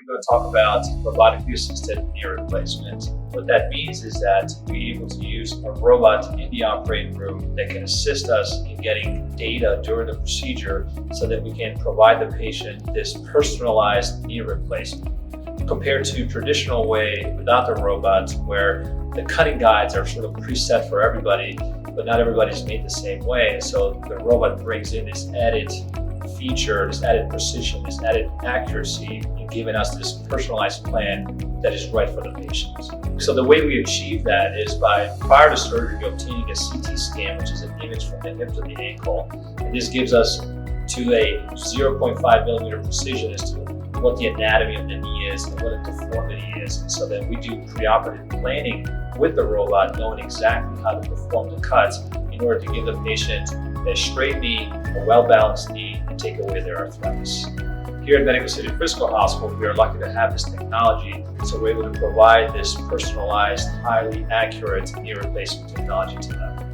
I'm going to talk about robotically assisted knee replacement. What that means is that we're able to use a robot in the operating room that can assist us in getting data during the procedure so that we can provide the patient this personalized knee replacement. Compared to traditional way without the robot, where the cutting guides are sort of preset for everybody, but not everybody's made the same way. So the robot brings in this added feature, this added precision, this added accuracy in giving us this personalized plan that is right for the patient. So the way we achieve that is by, prior to surgery, obtaining a CT scan, which is an image from the hip to the ankle. And this gives us to a 0.5 millimeter precision as to what the anatomy of the knee is and what a deformity is. And so then we do preoperative planning with the robot, knowing exactly how to perform the cuts in order to give the patient a straight knee, a well-balanced knee, and take away their arthritis. Here at Medical City Frisco Hospital, we are lucky to have this technology, so we're able to provide this personalized, highly accurate knee replacement technology to them.